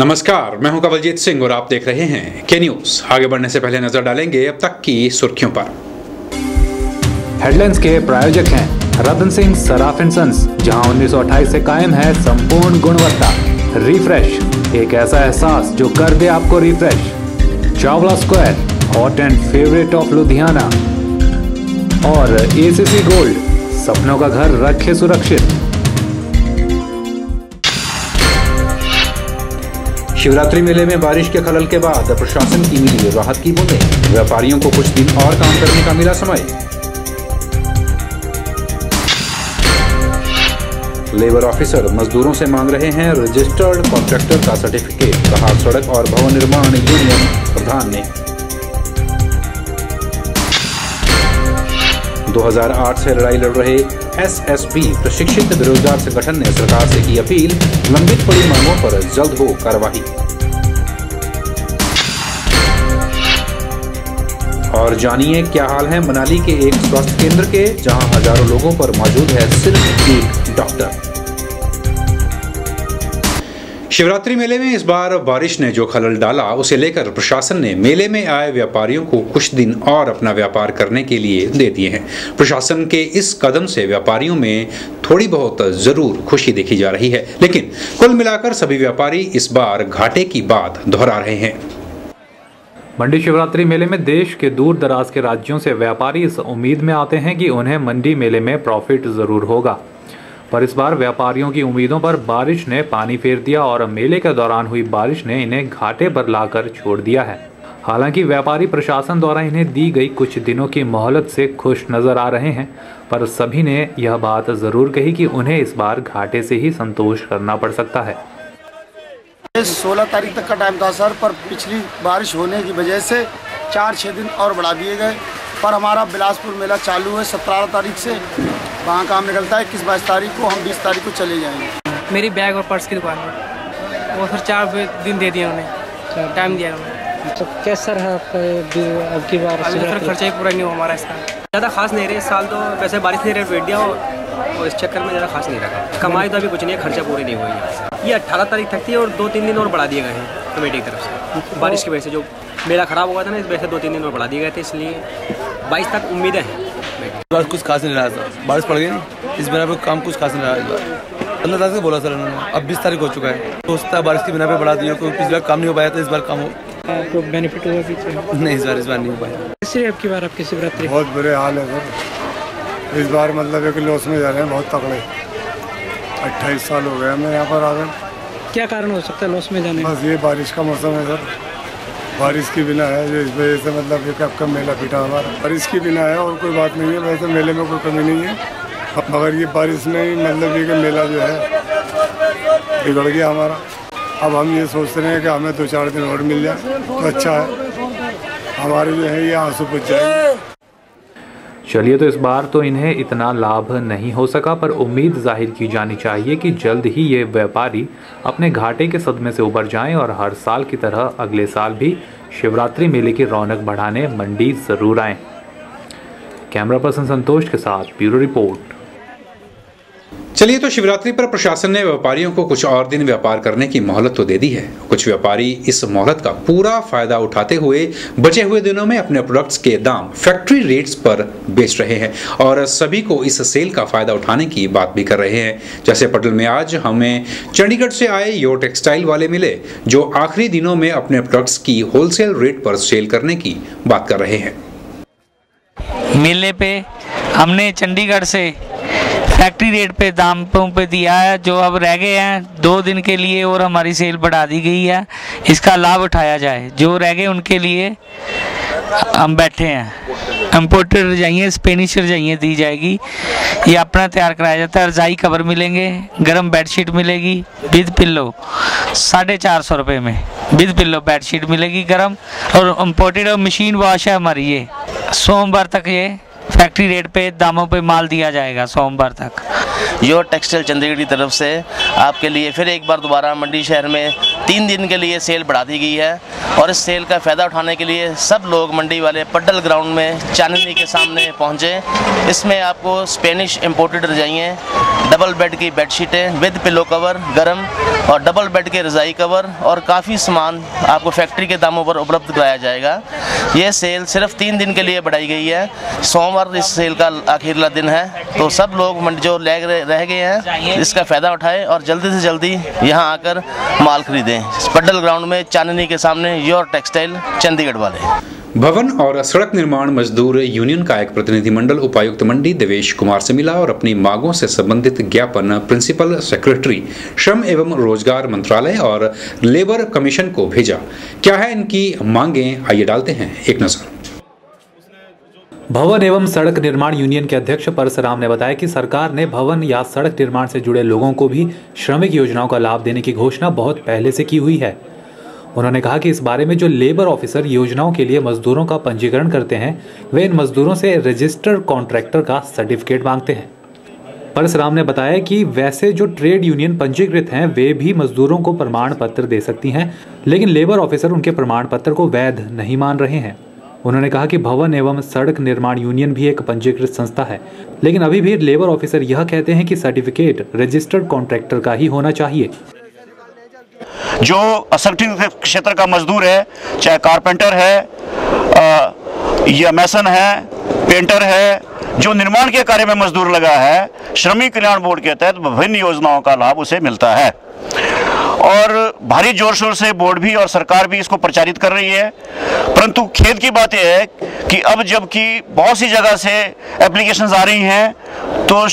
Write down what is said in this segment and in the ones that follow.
नमस्कार, मैं हूं कवलजीत सिंह और आप देख रहे हैं के न्यूज। आगे बढ़ने से पहले नजर डालेंगे अब तक की सुर्खियों पर। हेडलाइंस के प्रायोजक हैं रतन सिंह सराफ एंड सन्स, जहां 1928 से कायम है संपूर्ण गुणवत्ता। रिफ्रेश, एक ऐसा एहसास जो कर दे आपको refresh. Chawla square, hot and favourite of Ludhiana. और एसीसी गोल्ड, सपनों का घर रखे सुरक्षित। शिवरात्रि मेले में बारिश के खलल के बाद प्रशासन की मिली राहत की बूंदें। व्यापारियों को कुछ दिन और काम करने का मिला समय। लेबर ऑफिसर मजदूरों से मांग रहे हैं रजिस्टर्ड कॉन्ट्रैक्टर का सर्टिफिकेट, कहा सड़क और भवन निर्माण यूनियन प्रधान ने। 2008 से लड़ाई लड़ रहे एसएसबी प्रशिक्षित बेरोजगार संगठन ने सरकार से की अपील, लंबित पड़ी मांगों पर जल्द हो कार्रवाई। और जानिए क्या हाल है मनाली के एक स्वास्थ्य केंद्र के, जहां हजारों लोगों पर मौजूद है सिर्फ एक डॉक्टर। शिवरात्रि मेले में इस बार बारिश ने जो खलल डाला, उसे लेकर प्रशासन ने मेले में आए व्यापारियों को कुछ दिन और अपना व्यापार करने के लिए दे दिए हैं। प्रशासन के इस कदम से व्यापारियों में थोड़ी बहुत जरूर खुशी देखी जा रही है, लेकिन कुल मिलाकर सभी व्यापारी इस बार घाटे की बात दोहरा रहे हैं। मंडी शिवरात्रि मेले में देश के दूर दराज के राज्यों से व्यापारी इस उम्मीद में आते हैं कि उन्हें मंडी मेले में प्रॉफिट जरूर होगा, पर इस बार व्यापारियों की उम्मीदों पर बारिश ने पानी फेर दिया और मेले के दौरान हुई बारिश ने इन्हें घाटे पर लाकर छोड़ दिया है। हालांकि व्यापारी प्रशासन द्वारा इन्हें दी गई कुछ दिनों की मोहलत से खुश नजर आ रहे हैं, पर सभी ने यह बात जरूर कही कि उन्हें इस बार घाटे से ही संतोष करना पड़ सकता है। 16 तारीख तक का टाइम था सर, पर पिछली बारिश होने की वजह से 4-6 दिन और बढ़ा दिए गए। पर हमारा बिलासपुर मेला चालू है 17 तारीख से, वहाँ काम निकलता है 21-22 तारीख को, हम 20 तारीख को चले जाएंगे। मेरी बैग और पर्स की दुकान है, वो सर 4 दिन दे दिया उन्हें, टाइम दिया उन्हें। तो कैसा रहा आपका अब की बार? सर खर्चा ही पूरा नहीं हुआ हमारा इसका। ज़्यादा खास नहीं रहे इस साल, तो वैसे बारिश ने रेट बैठ दिया और इस चक्कर में ज़्यादा खास नहीं रखा। कमाई तो अभी कुछ नहीं है, खर्चा पूरी नहीं हुई है। ये 18 तारीख तक थी और 2-3 दिन और बढ़ा दिए गए हैं कमेटी की तरफ से। बारिश की वजह से जो मेला खराब हुआ था ना, इस वजह से 2-3 दिन और बढ़ा दिए गए थे, इसलिए 22 तक उम्मीदें हैं। बार कुछ खास नहीं रहा था, बारिश पड़ गई, इस बिना पे काम कुछ खास नहीं रहा। इस बार 15 तारीख से बोला सर उन्होंने, अब 20 तारीख हो चुका है, तो उस बारिश की बिना पे बढ़ा दिया, क्योंकि पिछली बार काम नहीं हो पाया था, इस बार काम हो। आपको बेनिफिट हुआ पीछे? नहीं इस बार नहीं हो पाया। कैसे अब की बार आपकी शिवरात्रि? बहुत बुरे हाल है सर, इस बार मतलब एक लॉस में जा रहे हैं बहुत तगड़े। 28 साल हो गए हमें यहाँ पर आ गए। क्या कारण हो सकता है लॉस में जाने? बस ये बारिश का मौसम है सर, बारिश की बिना है, जो इस वजह से मतलब ये कब मेला पीटा हमारा बारिश की बिना है, और कोई बात नहीं है। वैसे मेले में कोई कमी नहीं है, मगर ये बारिश में मतलब ये कि मेला जो है बिगड़ गया हमारा। अब हम ये सोचते हैं कि हमें 2-4 दिन और मिल जाए तो अच्छा है, हमारे जो है ये आंसू पूछ जाएंगे। चलिए, तो इस बार तो इन्हें इतना लाभ नहीं हो सका, पर उम्मीद जाहिर की जानी चाहिए कि जल्द ही ये व्यापारी अपने घाटे के सदमे से उबर जाएं और हर साल की तरह अगले साल भी शिवरात्रि मेले की रौनक बढ़ाने मंडी जरूर आएं। कैमरा पर्सन संतोष के साथ ब्यूरो रिपोर्ट। चलिए, तो शिवरात्रि पर प्रशासन ने व्यापारियों को कुछ और दिन व्यापार करने की मोहलत तो दे दी है। कुछ व्यापारी इस मोहलत का पूरा फायदा उठाते हुए बचे हुए दिनों में अपने प्रोडक्ट्स के दाम फैक्ट्री रेट्स पर बेच रहे हैं और सभी को इस सेल का फायदा उठाने की बात भी कर रहे हैं। जैसे पटल में आज हमें चंडीगढ़ से आए यो टेक्सटाइल वाले मिले, जो आखिरी दिनों में अपने प्रोडक्ट्स की होलसेल रेट पर सेल करने की बात कर रहे हैं। मेले पे हमने चंडीगढ़ से फैक्ट्री रेट पे दामों पे दिया है, जो अब रह गए हैं 2 दिन के लिए और हमारी सेल बढ़ा दी गई है, इसका लाभ उठाया जाए। जो रह गए उनके लिए हम बैठे हैं। इम्पोर्टेड रजाइयाँ, स्पेनिश रजाइयाँ दी जाएगी, ये अपना तैयार कराया जाता है। रजाई कवर मिलेंगे, गर्म बेडशीट मिलेगी विद पिल्लो 450 रुपये में, विद पिल्लो बेडशीट मिलेगी गर्म, और इम्पोर्टेड और मशीन वॉश है हमारी। ये सोमवार तक ये फैक्ट्री रेट पे दामों पे माल दिया जाएगा सोमवार तक। योर टेक्सटाइल चंडीगढ़ की तरफ से आपके लिए फिर एक बार दोबारा मंडी शहर में 3 दिन के लिए सेल बढ़ा दी गई है और इस सेल का फ़ायदा उठाने के लिए सब लोग मंडी वाले पड्डल ग्राउंड में चांदनी के सामने पहुंचे। इसमें आपको स्पेनिश इंपोर्टेड रजाइयाँ, डबल बेड की बेडशीटें विद पिलो कवर गर्म और डबल बेड के रज़ाई कवर और काफ़ी सामान आपको फैक्ट्री के दामों पर उपलब्ध कराया जाएगा। ये सेल सिर्फ 3 दिन के लिए बढ़ाई गई है। सोमवार इस सेल का आखिरला दिन है, तो सब लोग जो रह गए हैं इसका फ़ायदा उठाएं और जल्दी से जल्दी यहाँ आकर माल खरीदें। पड्डल ग्राउंड में चांदनी के सामने योर टेक्सटाइल चंडीगढ़ वाले। भवन और सड़क निर्माण मजदूर यूनियन का एक प्रतिनिधिमंडल उपायुक्त मंडी देवेश कुमार से मिला और अपनी मांगों से संबंधित ज्ञापन प्रिंसिपल सेक्रेटरी श्रम एवं रोजगार मंत्रालय और लेबर कमीशन को भेजा। क्या है इनकी मांगें, आइए डालते हैं एक नजर। भवन एवं सड़क निर्माण यूनियन के अध्यक्ष परसराम ने बताया कि सरकार ने भवन या सड़क निर्माण से जुड़े लोगों को भी श्रमिक योजनाओं का लाभ देने की घोषणा बहुत पहले से की हुई है। उन्होंने कहा कि इस बारे में जो लेबर ऑफिसर योजनाओं के लिए मजदूरों का पंजीकरण करते हैं वे इन मजदूरों से रजिस्टर्ड कॉन्ट्रैक्टर का सर्टिफिकेट मांगते हैं। परसराम ने बताया कि वैसे जो ट्रेड यूनियन पंजीकृत हैं वे भी मजदूरों को प्रमाण पत्र दे सकती हैं, लेकिन लेबर ऑफिसर उनके प्रमाण पत्र को वैध नहीं मान रहे हैं। उन्होंने कहा कि भवन एवं सड़क निर्माण यूनियन भी एक पंजीकृत संस्था है, लेकिन अभी भी लेबर ऑफिसर यह कहते हैं कि सर्टिफिकेट रजिस्टर्ड कॉन्ट्रैक्टर का ही होना चाहिए। जो असंगठित क्षेत्र का मजदूर है, चाहे कारपेंटर है या मैसन है, पेंटर है, जो निर्माण के कार्य में मजदूर लगा है, श्रमिक कल्याण बोर्ड के तहत विभिन्न योजनाओं का लाभ उसे मिलता है और भारी जोर शोर से बोर्ड भी और सरकार भी इसको प्रचारित कर रही है। परंतु खेद की बात यह है कि अब जबकि बहुत सी जगह से एप्लीकेशंस आ रही हैं तो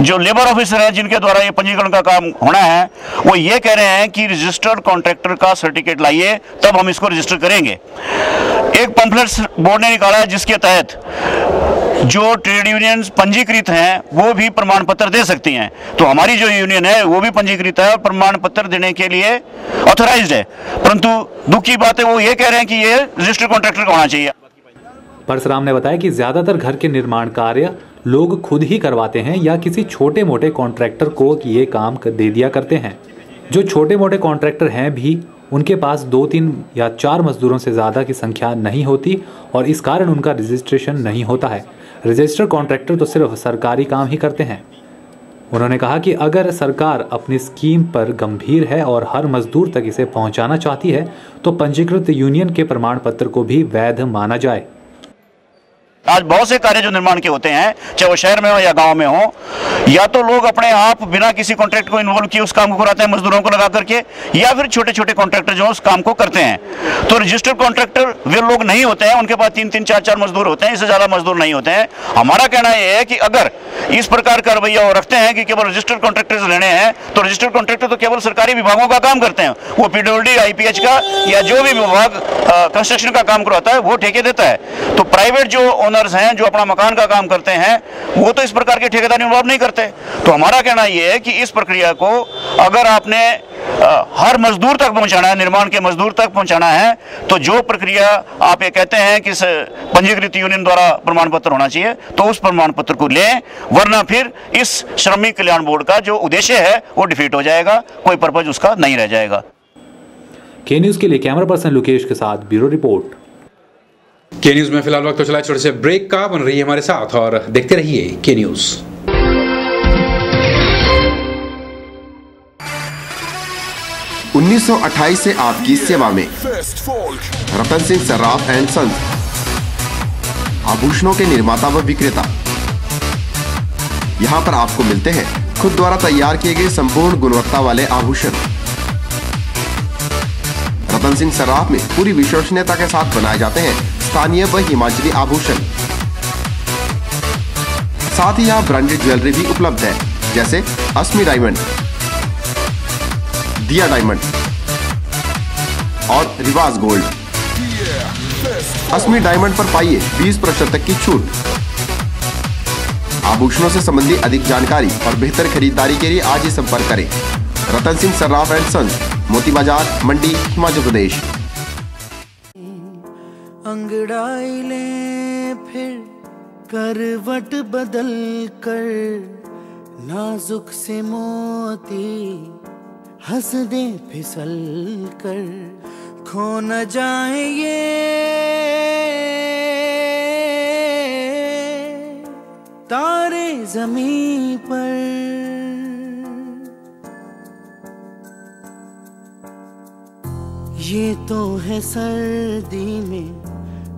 जो लेबर ऑफिसर हैं जिनके द्वारा ये पंजीकरण का काम होना है वो ये कह रहे हैं कि रजिस्टर्ड कॉन्ट्रैक्टर का सर्टिफिकेट लाइए तब हम इसको रजिस्टर करेंगे। एक पंफलेट बोर्ड ने निकाला है जिसके तहत जो ट्रेड यूनियंस पंजीकृत हैं वो भी प्रमाण पत्र दे सकती हैं, तो हमारी जो यूनियन है वो भी पंजीकृत है और प्रमाण पत्र देने के लिए ऑथराइज्ड है। परंतु दुख की बात है वो ये कह रहे हैं कि ये रजिस्टर्ड कॉन्ट्रैक्टर का होना चाहिए। परसराम ने बताया कि ज्यादातर घर के निर्माण कार्य लोग खुद ही करवाते हैं या किसी छोटे मोटे कॉन्ट्रैक्टर को ये काम दे दिया करते हैं। जो छोटे मोटे कॉन्ट्रैक्टर हैं भी उनके पास 2, 3 या 4 मजदूरों से ज़्यादा की संख्या नहीं होती और इस कारण उनका रजिस्ट्रेशन नहीं होता है। रजिस्टर्ड कॉन्ट्रैक्टर तो सिर्फ सरकारी काम ही करते हैं। उन्होंने कहा कि अगर सरकार अपनी स्कीम पर गंभीर है और हर मजदूर तक इसे पहुंचाना चाहती है तो पंजीकृत यूनियन के प्रमाण पत्र को भी वैध माना जाए। आज बहुत से कार्य जो निर्माण के होते हैं, चाहे वो शहर में हो या गांव में हो, या तो लोग अपने आप बिना किसी कॉन्ट्रैक्ट को इन्वॉल्व किए उस काम को कराते हैं मजदूरों को लगा करके, या फिर छोटे छोटे कॉन्ट्रैक्टर जो उस काम को करते हैं। तो रजिस्टर्ड कॉन्ट्रैक्टर वे लोग नहीं होते हैं, उनके पास 3-3, 4-4 मजदूर होते हैं, इससे ज़्यादा मजदूर नहीं होते हैं। हमारा कहना यह है कि अगर इस प्रकार का रवैया वो रखते हैं कि केवल रजिस्टर्ड कॉन्ट्रैक्टर्स लेने हैं तो रजिस्टर्ड कॉन्ट्रैक्टर तो केवल सरकारी विभागों का काम करते हैं, वो PWD, IPH का या जो भी विभाग कंस्ट्रक्शन का काम करवाता है वो ठेके देता है। तो प्राइवेट जो ओनर्स हैं जो अपना मकान का काम करते हैं वो तो इस प्रकार के ठेकेदार इन्वॉल्व नहीं करते। तो हमारा कहना यह है कि इस प्रक्रिया को अगर आपने हर मजदूर तक पहुंचाना है, निर्माण के मजदूर तक पहुंचाना है, तो जो प्रक्रिया आप ये कहते हैं कि पंजीकृत यूनियन द्वारा प्रमाण पत्र होना चाहिए तो उस प्रमाण पत्र को लें, वरना फिर इस श्रमिक कल्याण बोर्ड का जो उद्देश्य है वो डिफीट हो जाएगा, कोई पर्पज उसका नहीं रह जाएगा। के न्यूज के लिए कैमरा पर्सन लोकेश के साथ ब्यूरो रिपोर्ट। के न्यूज में फिलहाल वक्त तो चला छोटे से ब्रेक का, बन रही है हमारे साथ और देखते रहिए के न्यूज। (1928) से आपकी सेवा में रतन सिंह सर्राफ एंड सन्स, आभूषणों के निर्माता व विक्रेता। यहाँ पर आपको मिलते हैं खुद द्वारा तैयार किए गए संपूर्ण गुणवत्ता वाले आभूषण। रतन सिंह सर्राफ में पूरी विश्वसनीयता के साथ बनाए जाते हैं स्थानीय व हिमाचली आभूषण। साथ ही यहाँ ब्रांडेड ज्वेलरी भी उपलब्ध है, जैसे अस्मी डायमंड, दिया डायमंड और रिवाज गोल्ड। अस्मी डायमंड पर पाइए 20% तक की छूट। आभूषणों से संबंधित अधिक जानकारी और बेहतर खरीदारी के लिए आज ही संपर्क करें। रतन सिंह सर्राफ एंड सन्स, मोती बाजार, मंडी, हिमाचल प्रदेश। अंगड़ाई ले फिर करवट बदल कर नाजुक से मोती हंस दे फिसल कर, खो न जाए ये तारे ज़मीं पर। ये तो है सर्दी में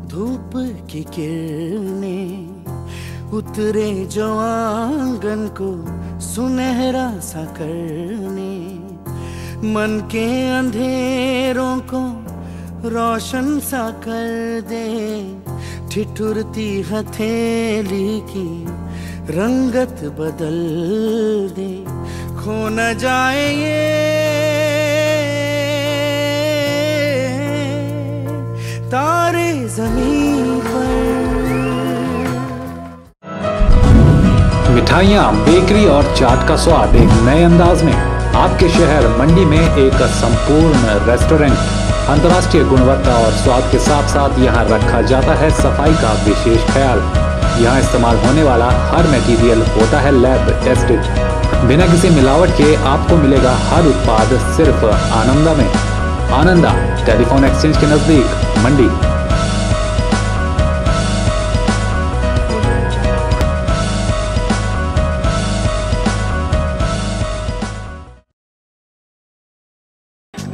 धूप की किरणें, उतरे जो आंगन को सुनहरा सा करने, मन के अंधेरों को रोशन सा कर दे, ठिठुरती हथेली की रंगत बदल दे, खो न जाए ये तारे ज़मीं पर। मिठाइयाँ, बेकरी और चाट का स्वाद एक नए अंदाज में आपके शहर मंडी में एक संपूर्ण रेस्टोरेंट। अंतर्राष्ट्रीय गुणवत्ता और स्वाद के साथ साथ यहाँ रखा जाता है सफाई का विशेष ख्याल। यहाँ इस्तेमाल होने वाला हर मटेरियल होता है लैब टेस्टेड। बिना किसी मिलावट के आपको मिलेगा हर उत्पाद सिर्फ आनंदा में। आनंदा टेलीफोन एक्सचेंज के नजदीक मंडी।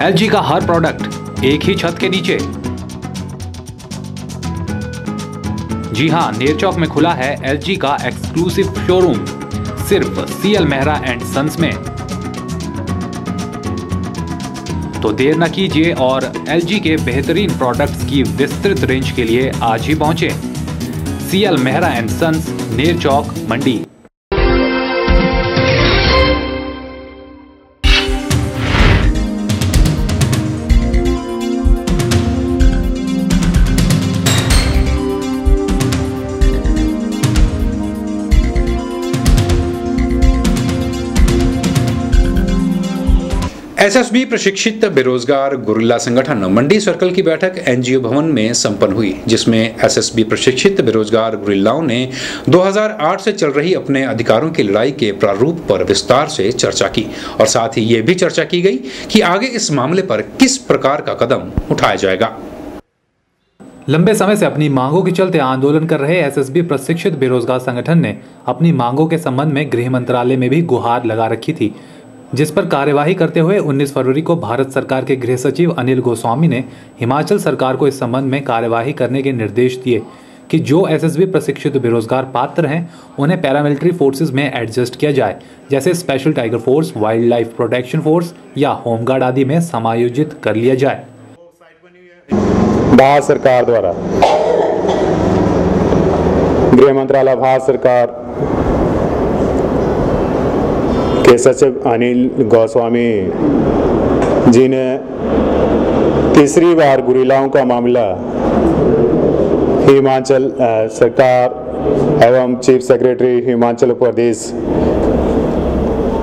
LG का हर प्रोडक्ट एक ही छत के नीचे। जी हां, नेरचौक में खुला है LG का एक्सक्लूसिव शोरूम सिर्फ CL मेहरा एंड सन्स में। तो देर न कीजिए और LG के बेहतरीन प्रोडक्ट्स की विस्तृत रेंज के लिए आज ही पहुंचे CL Mehra and sons, Nerchowk, Mandi. SSB प्रशिक्षित बेरोजगार गुरिल्ला संगठन मंडी सर्कल की बैठक NGO भवन में संपन्न हुई, जिसमें SSB प्रशिक्षित बेरोजगार गुरिल्लाओं ने 2008 से चल रही अपने अधिकारों की लड़ाई के प्रारूप पर विस्तार से चर्चा की और साथ ही ये भी चर्चा की गई कि आगे इस मामले पर किस प्रकार का कदम उठाया जाएगा। लंबे समय से अपनी मांगों के चलते आंदोलन कर रहे SSB प्रशिक्षित बेरोजगार संगठन ने अपनी मांगों के संबंध में गृह मंत्रालय में भी गुहार लगा रखी थी, जिस पर कार्यवाही करते हुए 19 फरवरी को भारत सरकार के गृह सचिव अनिल गोस्वामी ने हिमाचल सरकार को इस संबंध में कार्यवाही करने के निर्देश दिए कि जो SSB प्रशिक्षित बेरोजगार पात्र हैं उन्हें पैरामिलिट्री फोर्सेस में एडजस्ट किया जाए, जैसे special tiger force, wild life protection force या होमगार्ड आदि में समायोजित कर लिया जाए। भारत सरकार द्वारा गृह मंत्रालय भारत सरकार के सचिव अनिल गोस्वामी जी ने तीसरी बार गुरिल्लाओं का मामला हिमाचल सरकार एवं चीफ सेक्रेटरी हिमाचल प्रदेश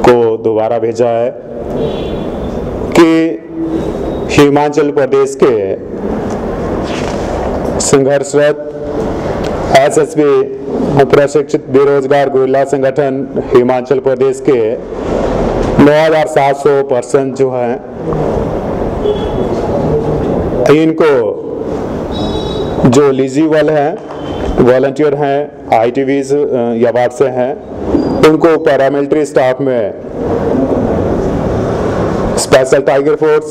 को दोबारा भेजा है कि हिमाचल प्रदेश के संघर्षरत SSB प्रशिक्षित बेरोजगार गुरिल्ला संगठन हिमाचल प्रदेश के 9,700% जो हैं, इनको जो एलिजिबल हैं, वॉलंटियर हैं, ITVs या वार्ड से हैं, उनको पैरामिलिट्री स्टाफ में special tiger force,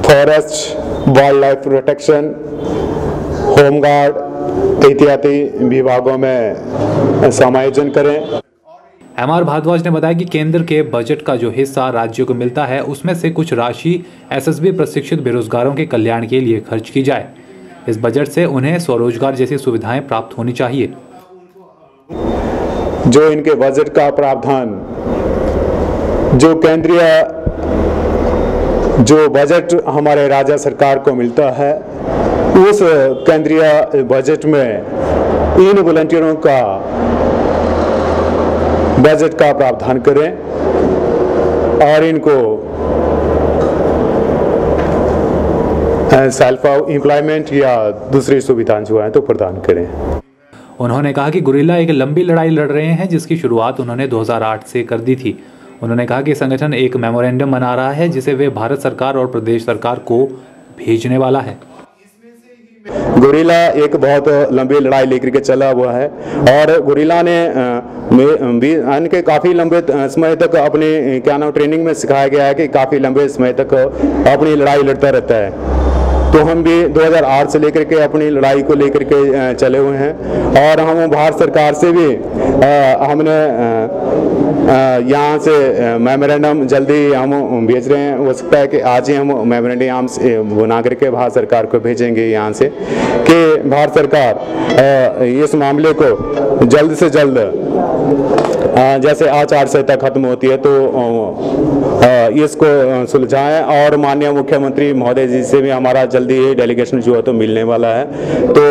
forest, wild life protection, home guard इत्यादि विभागों में समायोजन करें। MR भारद्वाज ने बताया कि केंद्र के बजट का जो हिस्सा राज्यों को मिलता है उसमें से कुछ राशि SSB प्रशिक्षित बेरोजगारों के कल्याण के लिए खर्च की जाए। इस बजट से उन्हें स्वरोजगार जैसी सुविधाएं प्राप्त होनी चाहिए। जो इनके बजट का प्रावधान, जो केंद्रीय जो बजट हमारे राज्य सरकार को मिलता है, उस केंद्रीय बजट में इन वॉलंटियरों का बजट का प्रावधान करें और इनको सेल्फ एम्प्लॉयमेंट या दूसरी सुविधाएं जो हैं तो प्रदान करें। उन्होंने कहा कि गुरिल्ला एक लंबी लड़ाई लड़ रहे हैं जिसकी शुरुआत उन्होंने 2008 से कर दी थी। उन्होंने कहा कि संगठन एक मेमोरेंडम बना रहा है जिसे वे भारत सरकार और प्रदेश सरकार को भेजने वाला है। गुरिल्ला एक बहुत लंबी लड़ाई लेकर के चला हुआ है और गुरिल्ला ने इनके काफ़ी लंबे समय तक अपनी ट्रेनिंग में सिखाया गया है कि काफ़ी लंबे समय तक अपनी लड़ाई लड़ता रहता है। तो हम भी 2008 से लेकर के अपनी लड़ाई को लेकर के चले हुए हैं और हम भारत सरकार से भी हमने यहाँ से मेमोरेंडम जल्दी हम भेज रहे हैं। हो सकता है कि आज ही हम मेमोरेंडम बना करके भारत सरकार को भेजेंगे यहाँ से कि भारत सरकार इस मामले को जल्द से जल्द जैसे आचार संहिता खत्म होती है तो इसको सुलझाएं और माननीय मुख्यमंत्री महोदय जी से भी हमारा जल्दी ही डेलीगेशन जो है तो मिलने वाला है, तो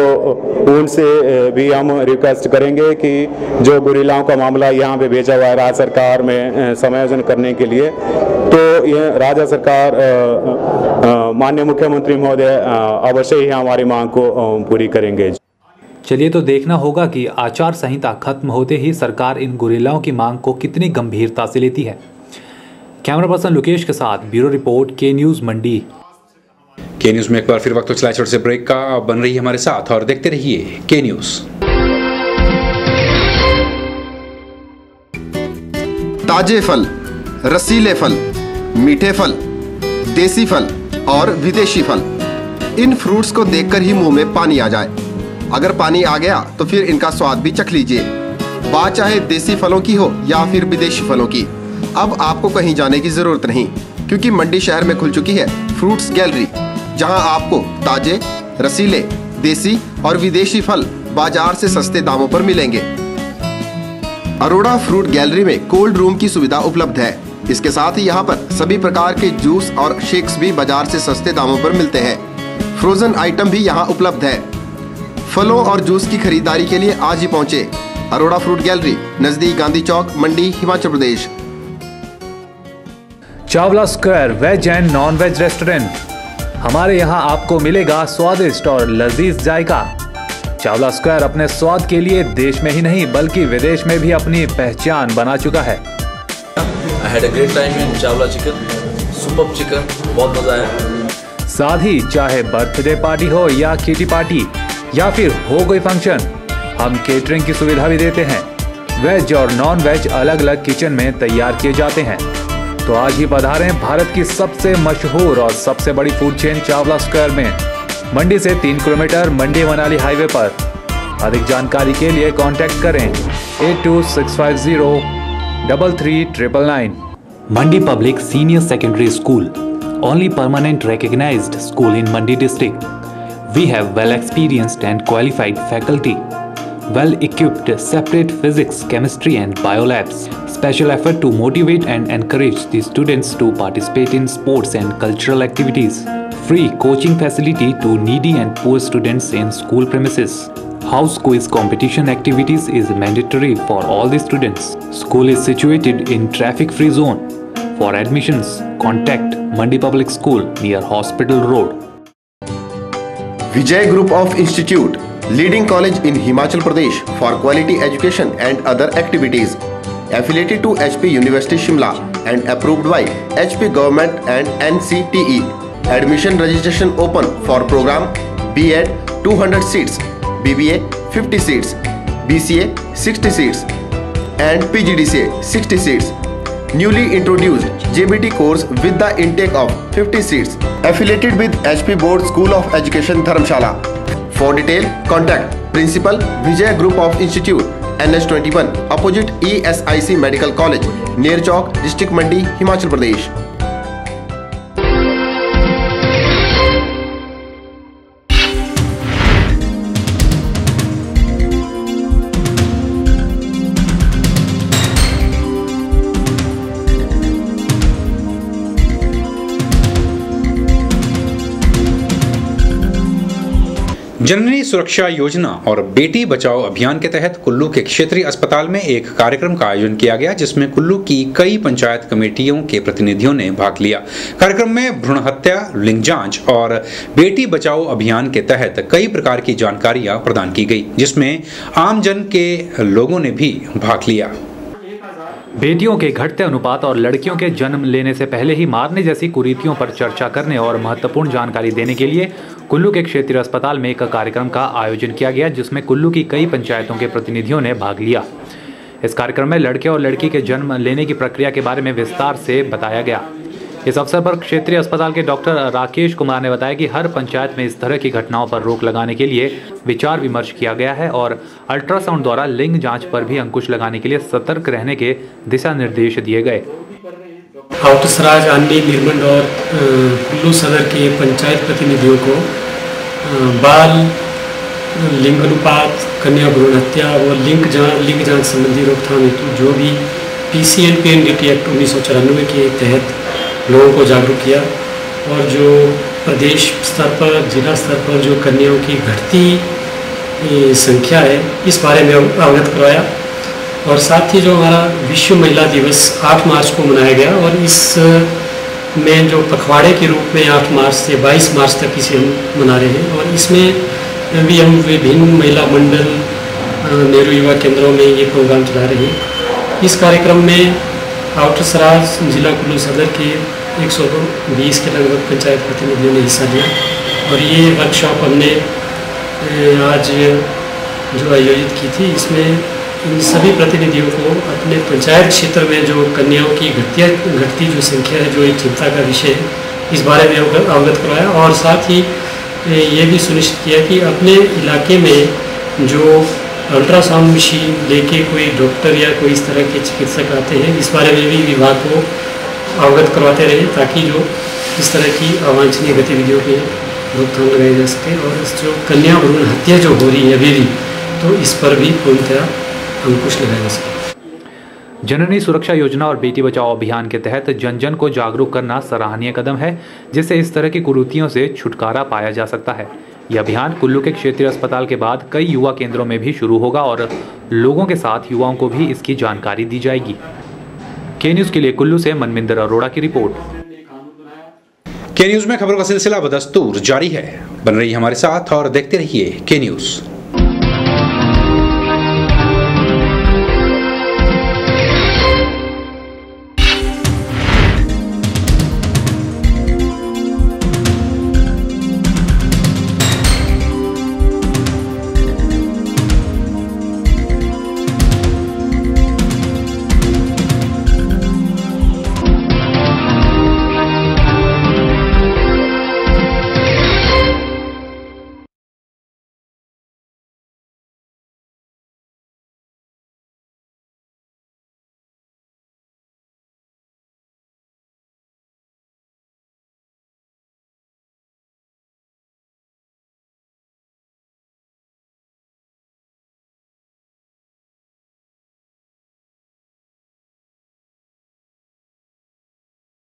उनसे भी हम रिक्वेस्ट करेंगे कि जो गुरिल्लाओं का मामला यहाँ पे भेजा हुआ है राज्य सरकार में समायोजन करने के लिए, तो ये राज्य सरकार माननीय मुख्यमंत्री महोदय अवश्य ही हमारी मांग को पूरी करेंगे। चलिए तो देखना होगा कि आचार संहिता खत्म होते ही सरकार इन गुरिल्लाओं की मांग को कितनी गंभीरता से लेती है। कैमरा पर्सन लोकेश के साथ ब्यूरो रिपोर्ट के न्यूज़ मंडी। के न्यूज़ में एक बार फिर वक्त चला छोटे से ब्रेक का, बन रही है हमारे साथ और देखते रहिए के न्यूज़। ताजे फल, रसीले फल, मीठे फल, देसी फल और विदेशी फल, इन फ्रूट्स को देखकर ही मुंह में पानी आ जाए। अगर पानी आ गया तो फिर इनका स्वाद भी चख लीजिए। बात चाहे देसी फलों की हो या फिर विदेशी फलों की, अब आपको कहीं जाने की जरूरत नहीं, क्योंकि मंडी शहर में खुल चुकी है फ्रूट्स गैलरी, जहां आपको ताजे, रसीले, देसी और विदेशी फल बाजार से सस्ते दामों पर मिलेंगे। अरोड़ा फ्रूट गैलरी में कोल्ड रूम की सुविधा उपलब्ध है। इसके साथ ही यहाँ पर सभी प्रकार के जूस और शेक्स भी बाजार से सस्ते दामों पर मिलते हैं। फ्रोजन आइटम भी यहाँ उपलब्ध है। फलों और जूस की खरीदारी के लिए आज ही पहुँचे अरोड़ा फ्रूट गैलरी, नजदीक Gandhi Chowk, Mandi, Himachal Pradesh. Chawla square veg and non veg restaurant. हमारे यहाँ आपको मिलेगा स्वादिष्ट और लजीज जायका। चावला स्क्वायर अपने स्वाद के लिए देश में ही नहीं बल्कि विदेश में भी अपनी पहचान बना चुका है। I had a great time in Chawla chicken, super chicken, बहुत मजा आया। साथ ही चाहे बर्थडे पार्टी हो या किटी पार्टी या फिर हो कोई फंक्शन, हम केटरिंग की सुविधा भी देते हैं। वेज और नॉन वेज अलग अलग किचन में तैयार किए जाते हैं। तो आज ही पधारें भारत की सबसे मशहूर और सबसे बड़ी फूड चेन चावला स्क्वायर में, मंडी से 3 किलोमीटर, मंडी मनाली हाईवे पर। अधिक जानकारी के लिए कांटेक्ट करें 8265033999। Mandi public senior secondary school, only permanent recognized school in Mandi district. We have well experienced and qualified faculty, well equipped separate physics, chemistry and bio labs. Special effort to motivate and encourage the students to participate in sports and cultural activities. Free coaching facility to needy and poor students in school premises. House quiz competition activities is mandatory for all the students. School is situated in traffic free zone. For admissions, contact Mandi Public School near Hospital Road. Vijay Group of Institute, leading college in Himachal Pradesh for quality education and other activities. Affiliated to HP University Shimla and approved by HP Government and NCTE. Admission registration open for program B.Ed 200 seats, BBA 50 seats, BCA 60 seats and PGDCA 60 seats. Newly introduced JBT course with the intake of 50 seats. Affiliated with HP Board School of Education Dharamshala. For detail, contact Principal Vijay Group of Institute, NH21, opposite ESIC Medical College, near Chowk, District Mandi, Himachal Pradesh. जननी सुरक्षा योजना और बेटी बचाओ अभियान के तहत कुल्लू के क्षेत्रीय अस्पताल में एक कार्यक्रम का आयोजन किया गया, जिसमें कुल्लू की कई पंचायत कमेटियों के प्रतिनिधियों ने भाग लिया। कार्यक्रम में भ्रूण हत्या, लिंग जांच और बेटी बचाओ अभियान के तहत कई प्रकार की जानकारियां प्रदान की गई, जिसमें आमजन के लोगों ने भी भाग लिया। बेटियों के घटते अनुपात और लड़कियों के जन्म लेने से पहले ही मारने जैसी कुरीतियों पर चर्चा करने और महत्वपूर्ण जानकारी देने के लिए कुल्लू के क्षेत्रीय अस्पताल में एक कार्यक्रम का आयोजन किया गया, जिसमें कुल्लू की कई पंचायतों के प्रतिनिधियों ने भाग लिया। इस कार्यक्रम में लड़के और लड़की के जन्म लेने की प्रक्रिया के बारे में विस्तार से बताया गया। इस अवसर पर क्षेत्रीय अस्पताल के डॉक्टर राकेश कुमार ने बताया कि हर पंचायत में इस तरह की घटनाओं पर रोक लगाने के लिए विचार विमर्श किया गया है और अल्ट्रासाउंड द्वारा लिंग जांच पर भी अंकुश लगाने के लिए सतर्क रहने के दिशा निर्देश दिए गए। आउटसराज, आंडी, नीरमंड और कुल्लू सदर के पंचायत प्रतिनिधियों को बाल लिंग अनुपात, कन्या भ्रूण हत्या और लिंग जांच संबंधी रोकथाम हेतु जो भी PCNPNDT एक्ट 1994 के तहत लोगों को जागरूक किया और जो प्रदेश स्तर पर, जिला स्तर पर जो कन्याओं की घटती संख्या है, इस बारे में अवगत करवाया। और साथ ही जो हमारा विश्व महिला दिवस 8 मार्च को मनाया गया और इस में जो पखवाड़े के रूप में 8 मार्च से 22 मार्च तक इसे हम मना रहे हैं और इसमें भी हम विभिन्न महिला मंडल, नेहरू युवा केंद्रों में ये प्रोग्राम चला रहे हैं। इस कार्यक्रम में आउटर सराज जिला कुल्लू सदर के 120 के लगभग पंचायत प्रतिनिधियों ने हिस्सा लिया और ये वर्कशॉप हमने आज जो आयोजित की थी, इसमें इन सभी प्रतिनिधियों को अपने पंचायत क्षेत्र में जो कन्याओं की घटती जो संख्या है, जो एक चिंता का विषय है, इस बारे में अवगत करवाया और साथ ही ये भी सुनिश्चित किया कि अपने इलाके में जो अल्ट्रासाउंड मशीन लेके कोई डॉक्टर या कोई इस तरह के चिकित्सक आते हैं, इस बारे में भी विभाग को अवगत करवाते रहे ताकि जो इस तरह की अवांछनीय गतिविधियों की रोकथाम लगाई जा सके। और इस जो कन्या भ्रूण हत्या जो हो रही है अभी भी, तो इस पर भी पूर्णतः अंकुश लगाया जा सके। जननी सुरक्षा योजना और बेटी बचाओ अभियान के तहत जन जन को जागरूक करना सराहनीय कदम है, जिससे इस तरह की कुरीतियों से छुटकारा पाया जा सकता है। यह अभियान कुल्लू के क्षेत्रीय अस्पताल के बाद कई युवा केंद्रों में भी शुरू होगा और लोगों के साथ युवाओं को भी इसकी जानकारी दी जाएगी। के न्यूज़ के लिए कुल्लू से मनविंदर अरोड़ा की रिपोर्ट। के न्यूज़ में खबरों का सिलसिला बदस्तूर जारी है। बन रही हमारे साथ और देखते रहिए के न्यूज़।